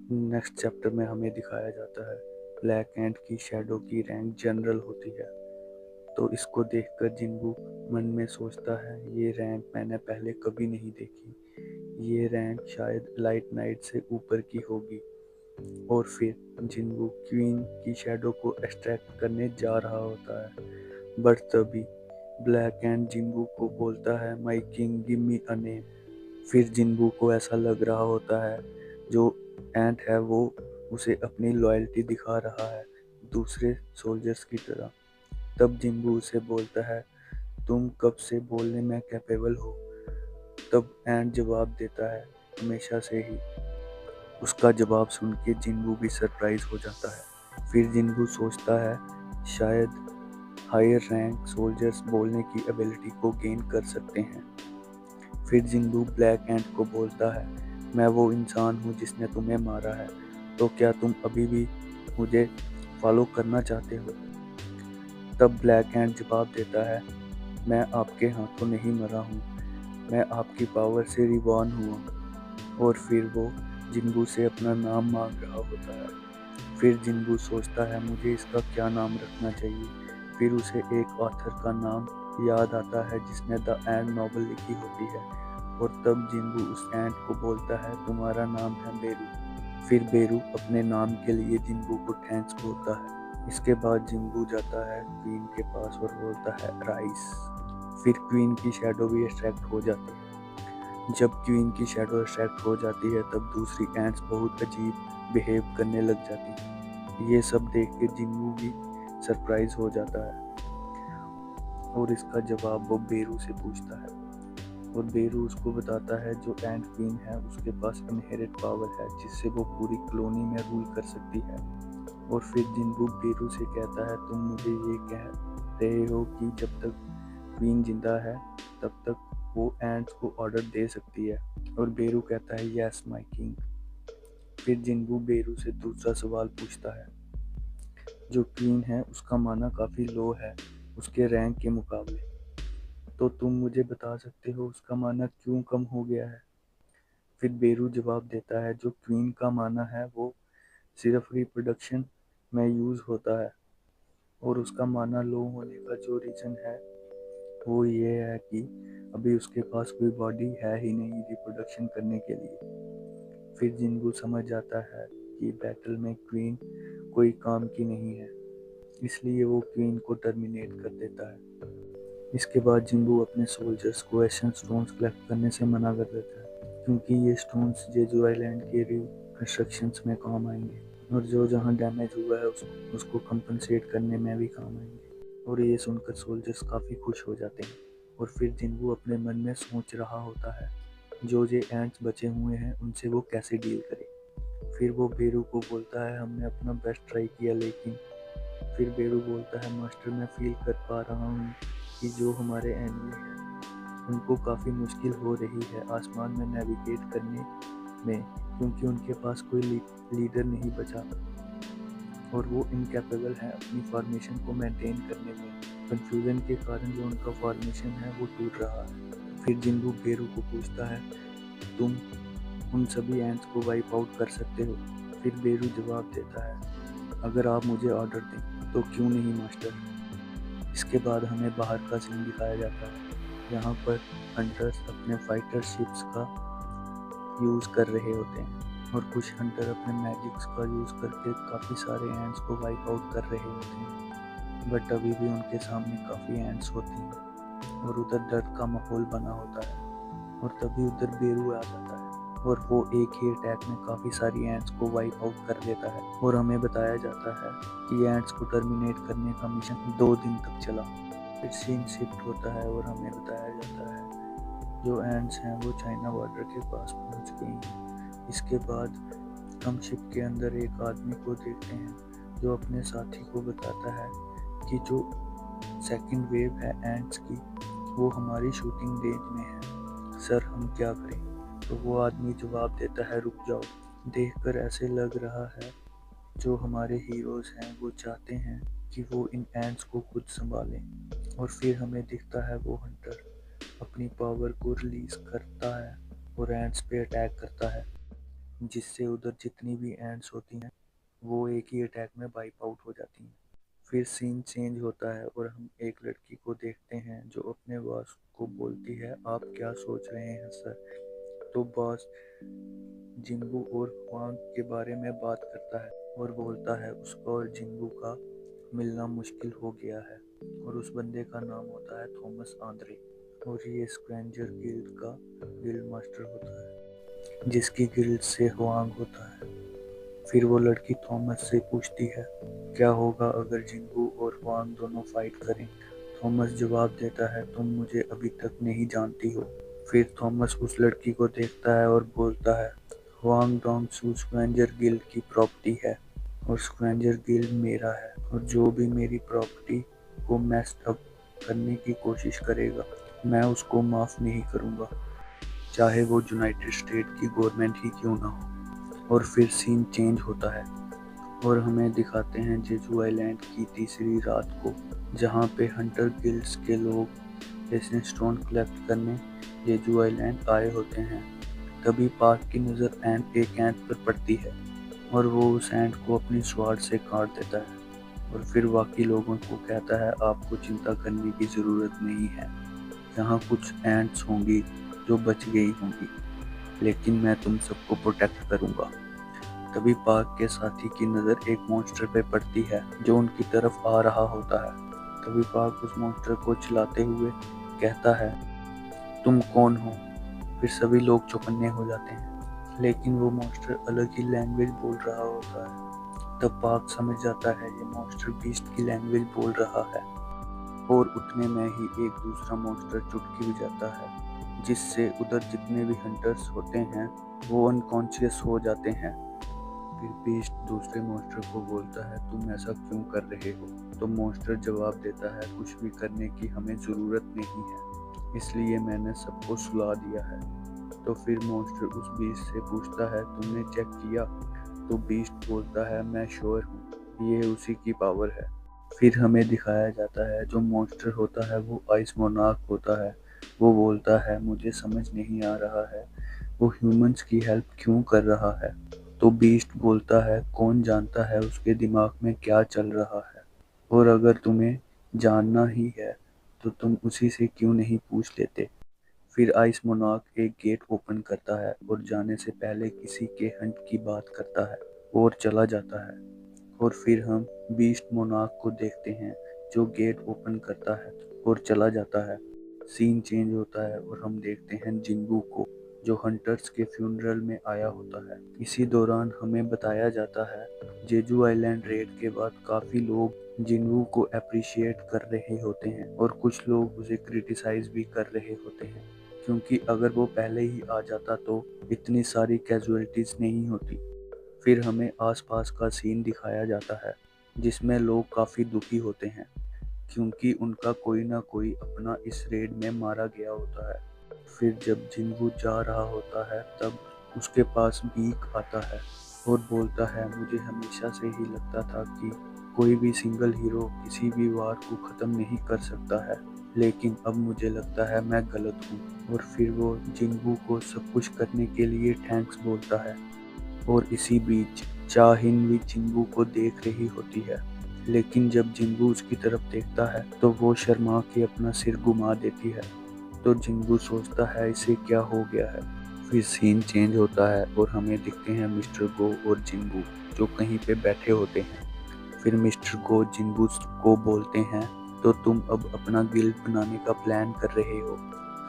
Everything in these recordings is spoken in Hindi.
नेक्स्ट चैप्टर में हमें दिखाया जाता है ब्लैक एंट की शैडो की रैंक जनरल होती है। तो इसको देखकर जिन्बू मन में सोचता है, ये रैंक मैंने पहले कभी नहीं देखी, ये रैंक शायद लाइट नाइट से ऊपर की होगी। और फिर जिन्बू क्वीन की शैडो को एक्सट्रैक्ट करने जा रहा होता है, बट तभी ब्लैक एंड जिन्बू को बोलता है, my king give me a name. फिर जिन्बू को ऐसा लग रहा होता है जो एंट है वो उसे अपनी लॉयल्टी दिखा रहा है दूसरे सोल्जर्स की तरह। तब जिन्बू उसे बोलता है, तुम कब से बोलने में कैपेबल हो? तब एंट जवाब देता है, हमेशा से ही। उसका जवाब सुन के जिन्बू भी सरप्राइज हो जाता है। फिर जिन्बू सोचता है शायद हायर रैंक सोल्जर्स बोलने की एबिलिटी को गेन कर सकते हैं। फिर जिन्बू ब्लैक एंट को बोलता है, मैं वो इंसान हूँ जिसने तुम्हें मारा है, तो क्या तुम अभी भी मुझे फॉलो करना चाहते हो? तब ब्लैक एंट जवाब देता है, मैं आपके हाथों नहीं मरा हूँ, मैं आपकी पावर से रिबॉर्न हुआ। और फिर वो जिन्बू से अपना नाम मांग रहा होता है। फिर जिन्बू सोचता है, मुझे इसका क्या नाम रखना चाहिए। फिर उसे एक ऑथर का नाम याद आता है जिसने द एंड नॉवल लिखी होती है। और तब जिन्बू उस एंट को बोलता है, तुम्हारा नाम है बेरू। फिर बेरू अपने नाम के लिए जिन्बू को थैंक्स बोलता है। इसके बाद जिन्बू जाता है क्वीन के पास और बोलता है, राइस। फिर क्वीन की शैडो भी एक्सट्रैक्ट हो जाती है। जब क्वीन की शैडो एक्सट्रैक्ट हो जाती है तब दूसरी एंट्स बहुत अजीब बिहेव करने लग जाती है। ये सब देख के जिन्बू भी सरप्राइज हो जाता है और इसका जवाब वो बेरू से पूछता है। और बेरू उसको बताता है जो एंट क्वीन है उसके पास इनहेरिट पावर है जिससे वो पूरी कॉलोनी में रूल कर सकती है। और फिर जिन्बू बेरू से कहता है, तुम मुझे ये कह रहे हो कि जब तक क्वीन जिंदा है तब तक वो एंट्स को ऑर्डर दे सकती है? और बेरू कहता है, यस माय किंग। फिर जिन्बू बेरू से दूसरा सवाल पूछता है, जो क्वीन है उसका माना काफ़ी लो है उसके रैंक के मुकाबले, तो तुम मुझे बता सकते हो उसका माना क्यों कम हो गया है? फिर बेरू जवाब देता है, जो क्वीन का माना है वो सिर्फ रिप्रोडक्शन में यूज़ होता है, और उसका माना लो होने का जो रीज़न है वो ये है कि अभी उसके पास कोई बॉडी है ही नहीं रिप्रोडक्शन करने के लिए। फिर जिन्बू समझ जाता है कि बैटल में क्वीन कोई काम की नहीं है, इसलिए वो क्वीन को टर्मिनेट कर देता है। इसके बाद जिन्बू अपने सोल्जर्स को एशन स्टोन्स कलेक्ट करने से मना कर देता है, क्योंकि ये स्टोन्स जेजू आइलैंड के रिकंस्ट्रक्शंस में काम आएंगे और जो जहाँ डैमेज हुआ है उसको कंपनसेट करने में भी काम आएंगे। और ये सुनकर सोल्जर्स काफ़ी खुश हो जाते हैं। और फिर जिन्बू अपने मन में सोच रहा होता है जो ये एंट्स बचे हुए हैं उनसे वो कैसे डील करे। फिर वो बेरू को बोलता है, हमने अपना बेस्ट ट्राई किया लेकिन। फिर बेरू बोलता है, मास्टर मैं फील कर पा रहा हूँ कि जो हमारे एनिमी हैं उनको काफ़ी मुश्किल हो रही है आसमान में नेविगेट करने में, क्योंकि उनके पास कोई लीडर नहीं बचा और वो इनकैपेबल हैं अपनी फॉर्मेशन को मेंटेन करने में। कंफ्यूजन के कारण जो उनका फॉर्मेशन है वो टूट रहा है। फिर जिन्बू बेरू को पूछता है, तुम उन सभी एंट्स को वाइप आउट कर सकते हो? फिर बेरू जवाब देता है, अगर आप मुझे ऑर्डर दें तो क्यों नहीं मास्टर। इसके बाद हमें बाहर का सीन दिखाया जाता है, यहाँ पर हंटर्स अपने फाइटर शिप्स का यूज़ कर रहे होते हैं और कुछ हंटर अपने मैजिक्स का यूज़ करके काफ़ी सारे एंट्स को वाइप आउट कर रहे होते हैं, बट अभी भी उनके सामने काफ़ी एंट्स होती हैं और उधर डर का माहौल बना होता है। और तभी उधर बेरू आ जाता है और वो एक ही अटैक में काफ़ी सारी एंट्स को वाइप आउट कर देता है। और हमें बताया जाता है कि एंट्स को टर्मिनेट करने का मिशन 2 दिन तक चला। फिर सीन शिफ्ट होता है और हमें बताया जाता है जो एंट्स हैं वो चाइना बॉर्डर के पास पहुंच गई हैं। इसके बाद हम शिप के अंदर एक आदमी को देखते हैं जो अपने साथी को बताता है कि जो सेकंड वेव है एंट्स की वो हमारी शूटिंग रेंज में है, सर हम क्या करें? तो वो आदमी जवाब देता है, रुक जाओ। देखकर ऐसे लग रहा है जो हमारे हीरोज़ हैं वो चाहते हैं कि वो इन एंट्स को खुद संभालें। और फिर हमें दिखता है वो हंटर अपनी पावर को रिलीज करता है और एंट्स पे अटैक करता है। जिससे उधर जितनी भी एंड्स होती हैं वो एक ही अटैक में वाइप आउट हो जाती हैं। फिर सीन चेंज होता है और हम एक लड़की को देखते हैं जो अपने बॉस को बोलती है, आप क्या सोच रहे हैं सर। तो बॉस जिंबू और हुआंग के बारे में बात करता है और बोलता है उसका और जिंबू का मिलना मुश्किल हो गया है, और उस बंदे का नाम होता है थॉमस आंद्रे, और ये स्क्वेंजर गिल्ड का गिल्ड मास्टर होता है जिसकी गिल्ड से हुआंग होता है। फिर वो लड़की थॉमस से पूछती है, क्या होगा अगर जिंबू और हुआंग दोनों फाइट करें। थॉमस जवाब देता है, तुम मुझे अभी तक नहीं जानती हो। फिर थॉमस उस लड़की को देखता है और बोलता है, हुआंग डोंगसू स्क्वेंजर गिल्ड की प्रॉपर्टी है और स्क्वेंजर गिल्ड मेरा है, और जो भी मेरी प्रॉपर्टी को मेस्ड अप करने की कोशिश करेगा मैं उसको माफ़ नहीं करूँगा, चाहे वो यूनाइटेड स्टेट की गवर्नमेंट ही क्यों ना हो। और फिर सीन चेंज होता है और हमें दिखाते हैं जेजू आइलैंड की तीसरी रात को, जहाँ पे हंटर गिल्ड्स के लोग एसेंस स्टोन कलेक्ट करने जेजू आइलैंड आए होते हैं। तभी पार्क की नज़र एक एंट पर पड़ती है और वो उस एंट को अपनी स्वाड से काट देता है, और फिर बाकी लोगों को कहता है, आपको चिंता करने की ज़रूरत नहीं है, यहाँ कुछ एंट्स होंगी जो बच गई होंगी, लेकिन मैं तुम सबको प्रोटेक्ट करूँगा। तभी पार्क के साथी की नज़र एक मॉन्स्टर पे पड़ती है जो उनकी तरफ आ रहा होता है। तभी पार्क उस मॉन्स्टर को चिल्लाते हुए कहता है, तुम कौन हो। फिर सभी लोग चौकन्ने हो जाते हैं, लेकिन वो मॉन्स्टर अलग ही लैंग्वेज बोल रहा होता है। तब पार्क समझ जाता है ये मॉन्स्टर बीस्ट की लैंग्वेज बोल रहा है, और उतने में ही एक दूसरा मॉन्स्टर चुटकी बजाता है, जिससे उधर जितने भी हंटर्स होते हैं वो अनकॉन्शियस हो जाते हैं। फिर बीस्ट दूसरे मॉन्स्टर को बोलता है, तुम ऐसा क्यों कर रहे हो। तो मॉन्स्टर जवाब देता है, कुछ भी करने की हमें ज़रूरत नहीं है, इसलिए मैंने सबको सुला दिया है। तो फिर मॉन्स्टर उस बीस्ट से पूछता है, तुमने चेक किया। तो बीस्ट बोलता है, मैं श्योर हूँ ये उसी की पावर है। फिर हमें दिखाया जाता है जो मॉन्स्टर होता है वो आइस मोनार्क होता है। वो बोलता है, मुझे समझ नहीं आ रहा है वो ह्यूमंस की हेल्प क्यों कर रहा है। तो बीस्ट बोलता है, कौन जानता है उसके दिमाग में क्या चल रहा है, और अगर तुम्हें जानना ही है तो तुम उसी से क्यों नहीं पूछ लेते। फिर आइस मोनार्क एक गेट ओपन करता है और जाने से पहले किसी के हंट की बात करता है और चला जाता है। और फिर हम बीस्ट मोनार्क को देखते हैं जो गेट ओपन करता है और चला जाता है। सीन चेंज होता है और हम देखते हैं जिंबू को जो हंटर्स के फ्यूनरल में आया होता है। इसी दौरान हमें बताया जाता है जेजू आइलैंड रेड के बाद काफ़ी लोग जिंबू को अप्रिशिएट कर रहे होते हैं और कुछ लोग उसे क्रिटिसाइज भी कर रहे होते हैं, क्योंकि अगर वो पहले ही आ जाता तो इतनी सारी कैजुअलिटीज़ नहीं होती। फिर हमें आसपास का सीन दिखाया जाता है जिसमें लोग काफ़ी दुखी होते हैं, क्योंकि उनका कोई ना कोई अपना इस रेड में मारा गया होता है। फिर जब जिंबू जा रहा होता है तब उसके पास बीक आता है और बोलता है, मुझे हमेशा से ही लगता था कि कोई भी सिंगल हीरो किसी भी वार को ख़त्म नहीं कर सकता है, लेकिन अब मुझे लगता है मैं गलत हूँ। और फिर वो जिंबू को सब कुछ करने के लिए थैंक्स बोलता है। और इसी बीच चाहिन भी जिंबू को देख रही होती है, लेकिन जब जिंबू उसकी तरफ देखता है तो वो शर्मा के अपना सिर घुमा देती है। तो जिंबू सोचता है इसे क्या हो गया है। फिर सीन चेंज होता है और हमें दिखते हैं मिस्टर गो और जिंबू जो कहीं पे बैठे होते हैं। फिर मिस्टर गो जिंबू को बोलते हैं, तो तुम अब अपना गिल्ड बनाने का प्लान कर रहे हो,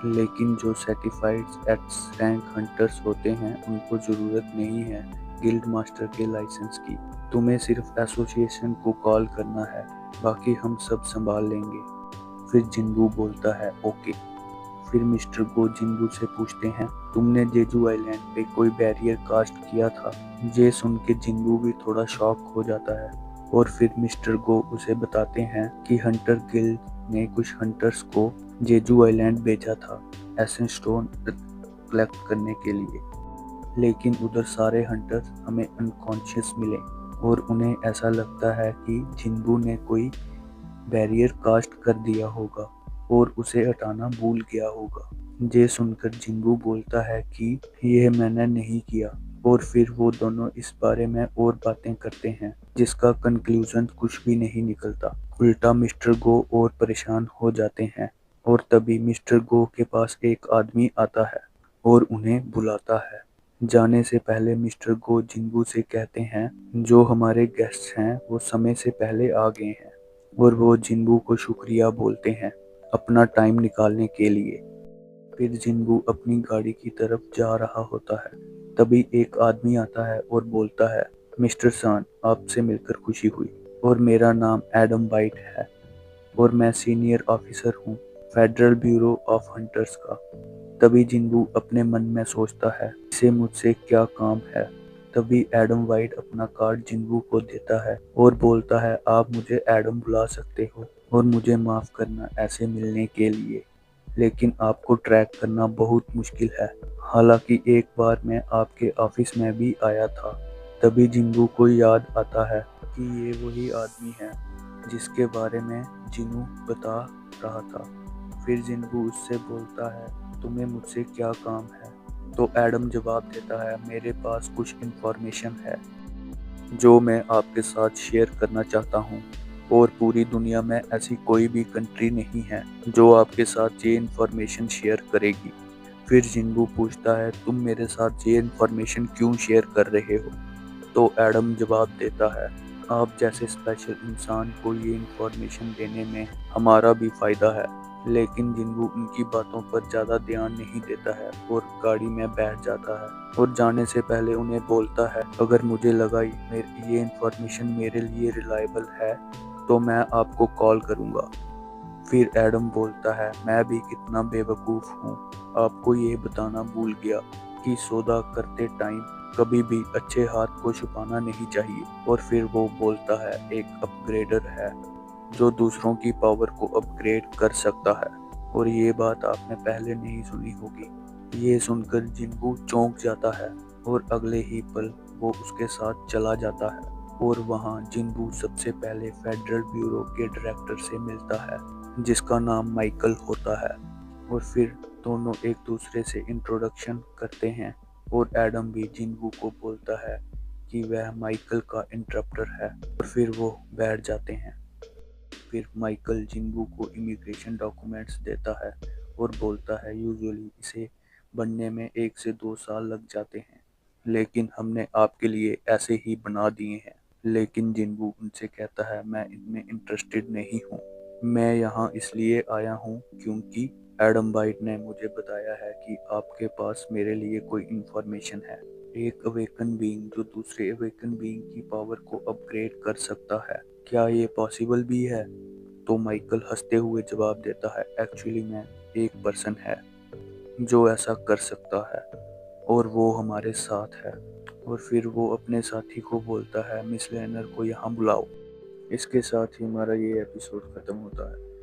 लेकिन जो सर्टिफाइड एक्स रैंक हंटर्स होते हैं उनको ज़रूरत नहीं है गिल्ड मास्टर के लाइसेंस की। तुम्हें सिर्फ एसोसिएशन को कॉल करना है, बाकी हम सब संभाल लेंगे। फिर जिंबू बोलता है, ओके। फिर मिस्टर गो जिंबू से पूछते हैं, तुमने जेजू आइलैंड पे कोई बैरियर कास्ट किया था। ये सुन के जिंबू भी थोड़ा शॉक हो जाता है, और फिर मिस्टर गो उसे बताते हैं कि हंटर गिल्ड ने कुछ हंटर्स को जेजू आइलैंड भेजा था एसेंस स्टोन कलेक्ट करने के लिए, लेकिन उधर सारे हंटर्स हमें अनकॉन्शियस मिले और उन्हें ऐसा लगता है कि जिंबू ने कोई बैरियर कास्ट कर दिया होगा और उसे हटाना भूल गया होगा। ये सुनकर जिंबू बोलता है कि यह मैंने नहीं किया, और फिर वो दोनों इस बारे में और बातें करते हैं जिसका कंक्लूजन कुछ भी नहीं निकलता। उल्टा मिस्टर गो और परेशान हो जाते हैं और तभी मिस्टर गो के पास एक आदमी आता है और उन्हें बुलाता है। जाने से पहले मिस्टर गो जिन्बू से कहते हैं जो हमारे गेस्ट हैं वो समय से पहले आ गए हैं, और वो जिन्बू को शुक्रिया बोलते हैं अपना टाइम निकालने के लिए। फिर जिन्बू अपनी गाड़ी की तरफ जा रहा होता है। तभी एक आदमी आता है और बोलता है, मिस्टर सान, आपसे मिलकर खुशी हुई, और मेरा नाम एडम वाइट है और मैं सीनियर ऑफिसर हूँ फेडरल ब्यूरो ऑफ हंटर्स का। तभी जिन्बू अपने मन में सोचता है, इसे मुझसे क्या काम है। तभी एडम वाइट अपना कार्ड जिन्बू को देता है और बोलता है, आप मुझे एडम बुला सकते हो और मुझे माफ करना ऐसे मिलने के लिए, लेकिन आपको ट्रैक करना बहुत मुश्किल है। हालांकि एक बार मैं आपके ऑफिस में भी आया था। तभी जिन्बू को याद आता है कि ये वही आदमी है जिसके बारे में जिनू बता रहा था। फिर जिन्बू उससे बोलता है, तुम्हें मुझसे क्या काम है। तो एडम जवाब देता है, मेरे पास कुछ इन्फॉर्मेशन है जो मैं आपके साथ शेयर करना चाहता हूँ, और पूरी दुनिया में ऐसी कोई भी कंट्री नहीं है जो आपके साथ ये इन्फॉर्मेशन शेयर करेगी। फिर जिन्बू पूछता है, तुम मेरे साथ ये इन्फॉर्मेशन क्यों शेयर कर रहे हो। तो एडम जवाब देता है, आप जैसे स्पेशल इंसान को ये इन्फॉर्मेशन देने में हमारा भी फायदा है। लेकिन जिन्बू उनकी बातों पर ज़्यादा ध्यान नहीं देता है और गाड़ी में बैठ जाता है और जाने से पहले उन्हें बोलता है, अगर मुझे लगा ये इन्फॉर्मेशन मेरे लिए रिलायबल है तो मैं आपको कॉल करूँगा। फिर एडम बोलता है, मैं भी कितना बेवकूफ़ हूँ, आपको ये बताना भूल गया कि सौदा करते टाइम कभी भी अच्छे हाथ को छुपाना नहीं चाहिए। और फिर वो बोलता है, एक अपग्रेडर है जो दूसरों की पावर को अपग्रेड कर सकता है, और ये बात आपने पहले नहीं सुनी होगी। ये सुनकर जिन्बू चौंक जाता है और अगले ही पल वो उसके साथ चला जाता है, और वहाँ जिन्बू सबसे पहले फेडरल ब्यूरो के डायरेक्टर से मिलता है जिसका नाम माइकल होता है। और फिर दोनों एक दूसरे से इंट्रोडक्शन करते हैं और एडम भी जिन्बू को बोलता है कि वह माइकल का इंटरप्टर है, और फिर वो बैठ जाते हैं। फिर माइकल जिन्बू को इमिग्रेशन डॉक्यूमेंट्स देता है और बोलता है, यूजुअली इसे बनने में 1 से 2 साल लग जाते हैं, लेकिन हमने आपके लिए ऐसे ही बना दिए हैं। लेकिन जिन्बू उनसे कहता है, मैं इनमें इंटरेस्टेड नहीं हूँ, मैं यहाँ इसलिए आया हूँ क्योंकि एडम वाइट ने मुझे बताया है कि आपके पास मेरे लिए कोई इन्फॉर्मेशन है, एक अवेकन बीइंग जो दूसरे अवेकन बीइंग की पावर को अपग्रेड कर सकता है। क्या ये पॉसिबल भी है। तो माइकल हंसते हुए जवाब देता है, एक्चुअली मैं एक पर्सन है जो ऐसा कर सकता है और वो हमारे साथ है। और फिर वो अपने साथी को बोलता है, मिस लेनर को यहाँ बुलाओ। इसके साथ ही हमारा ये एपिसोड ख़त्म होता है।